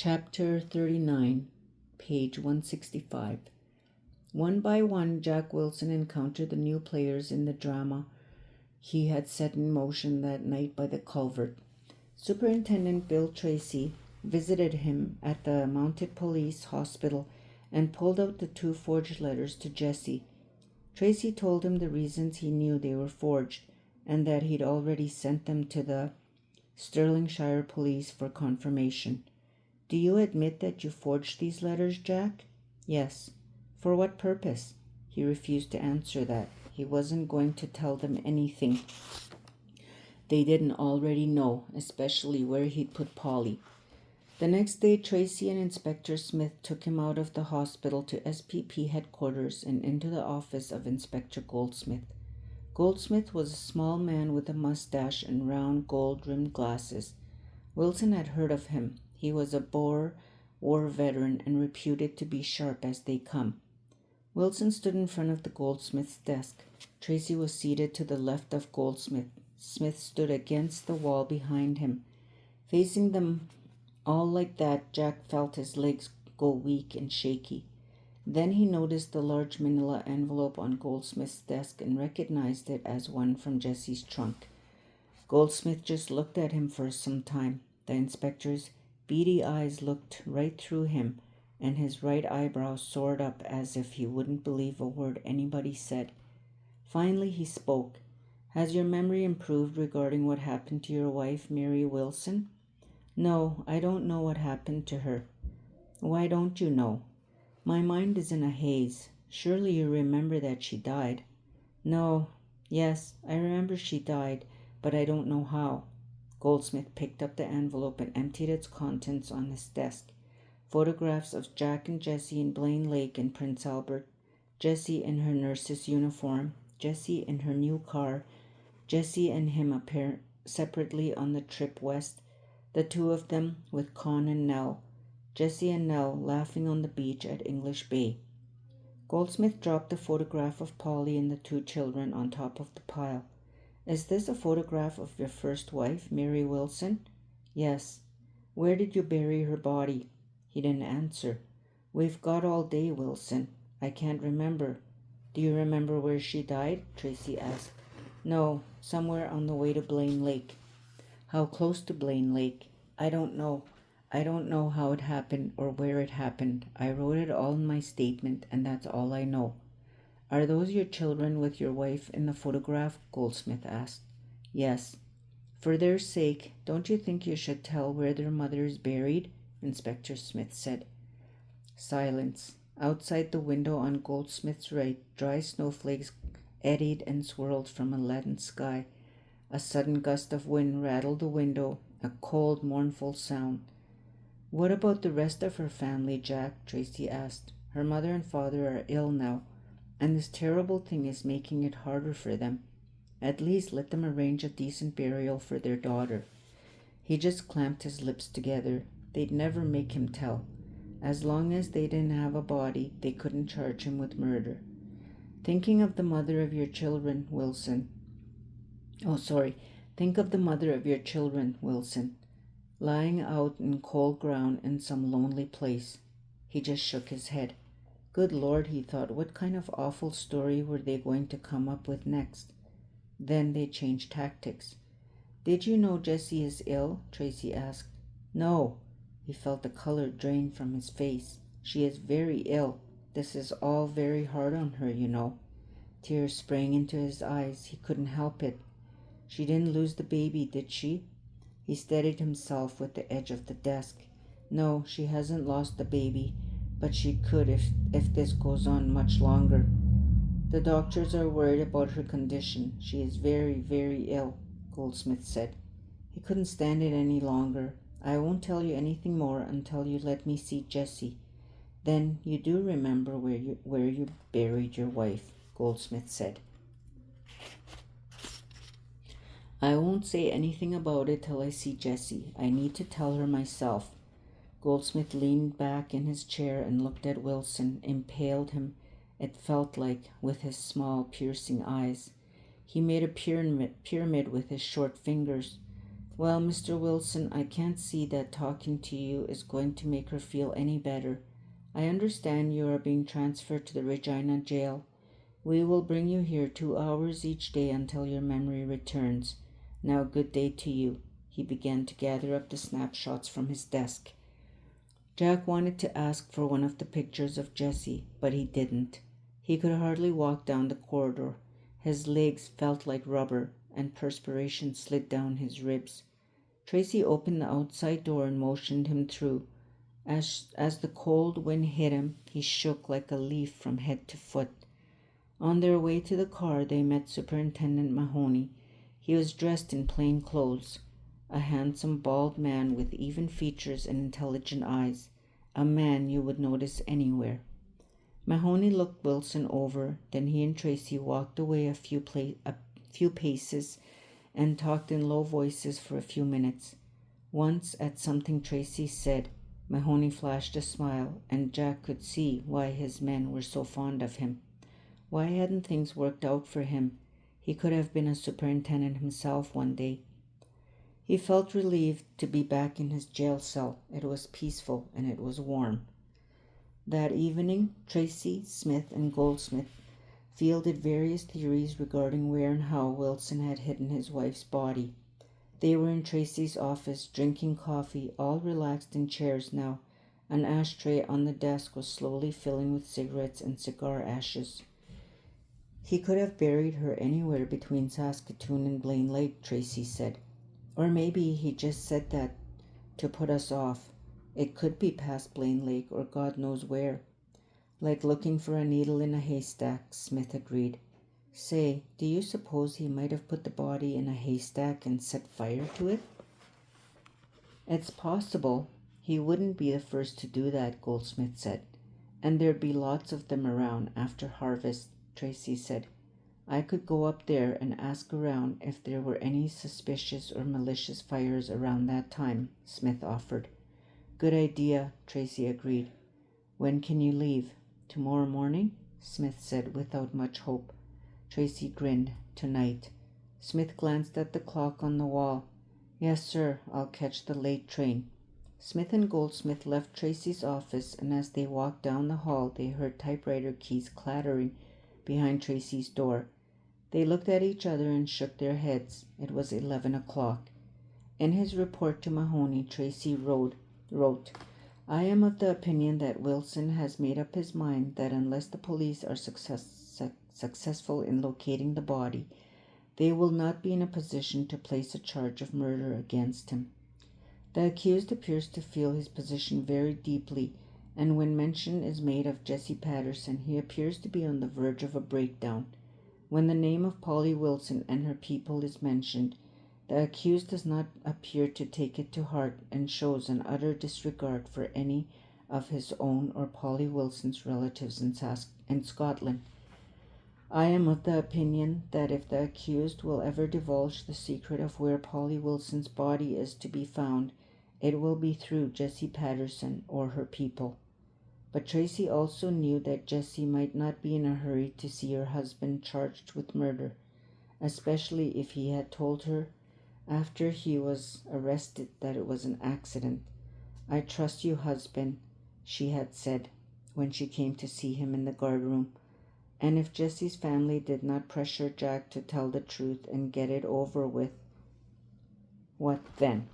Chapter 39, page 165. One by one, Jack Wilson encountered the new players in the drama he had set in motion that night by the culvert. Superintendent Bill Tracy visited him at the Mounted Police Hospital and pulled out the 2 forged letters to Jessie. Tracy told him the reasons he knew they were forged and that he'd already sent them to the Stirlingshire police for confirmation. "Do you admit that you forged these letters, Jack?" "Yes." "For what purpose?" He refused to answer that. He wasn't going to tell them anything they didn't already know, especially where he'd put Polly. The next day, Tracy and Inspector Smith took him out of the hospital to SPP headquarters and into the office of Inspector Goldsmith. Goldsmith was a small man with a mustache and round gold-rimmed glasses. Wilson had heard of him. He was a Boer War veteran and reputed to be sharp as they come. Wilson stood in front of the Goldsmith's desk. Tracy was seated to the left of Goldsmith. Smith stood against the wall behind him. Facing them all like that, Jack felt his legs go weak and shaky. Then he noticed the large manila envelope on Goldsmith's desk and recognized it as one from Jessie's trunk. Goldsmith just looked at him for some time. The inspector's beady eyes looked right through him, and his right eyebrow soared up as if he wouldn't believe a word anybody said. Finally he spoke. "Has your memory improved regarding what happened to your wife, Mary Wilson?" "No, I don't know what happened to her." "Why don't you know?" "My mind is in a haze. Surely you remember that she died." "No. Yes, I remember she died, but I don't know how." Goldsmith picked up the envelope and emptied its contents on his desk. Photographs of Jack and Jessie in Blaine Lake and Prince Albert, Jessie in her nurse's uniform, Jessie in her new car, Jessie and him appear separately on the trip west, the 2 of them with Con and Nell, Jessie and Nell laughing on the beach at English Bay. Goldsmith dropped the photograph of Polly and the 2 children on top of the pile. "Is this a photograph of your first wife, Mary Wilson?" "Yes." "Where did you bury her body?" He didn't answer. "We've got all day, Wilson. I can't remember." "Do you remember where she died?" Tracy asked. "No, somewhere on the way to Blaine Lake." "How close to Blaine Lake?" "I don't know. I don't know how it happened or where it happened. I wrote it all in my statement, and that's all I know." "Are those your children with your wife in the photograph?" Goldsmith asked. "Yes." "For their sake, don't you think you should tell where their mother is buried?" Inspector Smith said. Silence. Outside the window on Goldsmith's right, dry snowflakes eddied and swirled from a leaden sky. A sudden gust of wind rattled the window, a cold, mournful sound. "What about the rest of her family, Jack?" Tracy asked. "Her mother and father are ill now, and this terrible thing is making it harder for them. At least let them arrange a decent burial for their daughter." He just clamped his lips together. They'd never make him tell. As long as they didn't have a body, they couldn't charge him with murder. Thinking of the mother of your children, Wilson. Think of the mother of your children, Wilson, lying out in cold ground in some lonely place. He just shook his head. Good Lord, he thought, what kind of awful story were they going to come up with next? Then they changed tactics. "Did you know Jessie is ill?" Tracy asked. "No." He felt the color drain from his face. "She is very ill. This is all very hard on her, you know." Tears sprang into his eyes. He couldn't help it. "She didn't lose the baby, did she?" He steadied himself with the edge of the desk. "No, she hasn't lost the baby, but she could if this goes on much longer. The doctors are worried about her condition. She is very, very ill," Goldsmith said. He couldn't stand it any longer. "I won't tell you anything more until you let me see Jessie." "Then you do remember where you buried your wife," Goldsmith said. "I won't say anything about it till I see Jessie. I need to tell her myself." Goldsmith leaned back in his chair and looked at Wilson, impaled him, it felt like, with his small, piercing eyes. He made a pyramid with his short fingers. Well, Mr. Wilson, I can't see that talking to you is going to make her feel any better. I understand you are being transferred to the Regina jail. We will bring you here 2 hours each day until your memory returns. Now, good day to you." He began to gather up the snapshots from his desk. Jack wanted to ask for one of the pictures of Jessie, but he didn't. He could hardly walk down the corridor. His legs felt like rubber, and perspiration slid down his ribs. Tracy opened the outside door and motioned him through. As the cold wind hit him, he shook like a leaf from head to foot. On their way to the car, they met Superintendent Mahoney. He was dressed in plain clothes, a handsome, bald man with even features and intelligent eyes, a man you would notice anywhere. Mahoney looked Wilson over, then he and Tracy walked away a few paces and talked in low voices for a few minutes. Once, at something Tracy said, Mahoney flashed a smile, and Jack could see why his men were so fond of him. Why hadn't things worked out for him? He could have been a superintendent himself one day. He felt relieved to be back in his jail cell. It was peaceful and it was warm. That evening, Tracy, Smith, and Goldsmith fielded various theories regarding where and how Wilson had hidden his wife's body. They were in Tracy's office, drinking coffee, all relaxed in chairs now. An ashtray on the desk was slowly filling with cigarettes and cigar ashes. "He could have buried her anywhere between Saskatoon and Blaine Lake," Tracy said. "Or maybe he just said that to put us off. It could be past Blaine Lake or God knows where." "Like looking for a needle in a haystack," Smith agreed. "Say, do you suppose he might have put the body in a haystack and set fire to it?" "It's possible. He wouldn't be the first to do that," Goldsmith said. "And there'd be lots of them around after harvest," Tracy said. "I could go up there and ask around if there were any suspicious or malicious fires around that time," Smith offered. "Good idea," Tracy agreed. "When can you leave?" "Tomorrow morning?" Smith said without much hope. Tracy grinned. "Tonight." Smith glanced at the clock on the wall. "Yes, sir, I'll catch the late train." Smith and Goldsmith left Tracy's office, and as they walked down the hall, they heard typewriter keys clattering behind Tracy's door. They looked at each other and shook their heads. It was 11 o'clock. In his report to Mahoney, Tracy wrote, "I am of the opinion that Wilson has made up his mind that unless the police are successful in locating the body, they will not be in a position to place a charge of murder against him. The accused appears to feel his position very deeply, and when mention is made of Jessie Patterson, he appears to be on the verge of a breakdown. When the name of Polly Wilson and her people is mentioned, the accused does not appear to take it to heart and shows an utter disregard for any of his own or Polly Wilson's relatives in Scotland. I am of the opinion that if the accused will ever divulge the secret of where Polly Wilson's body is to be found, it will be through Jessie Patterson or her people." But Tracy also knew that Jessie might not be in a hurry to see her husband charged with murder, especially if he had told her after he was arrested that it was an accident. "I trust you, husband," she had said when she came to see him in the guardroom. And if Jessie's family did not pressure Jack to tell the truth and get it over with, what then?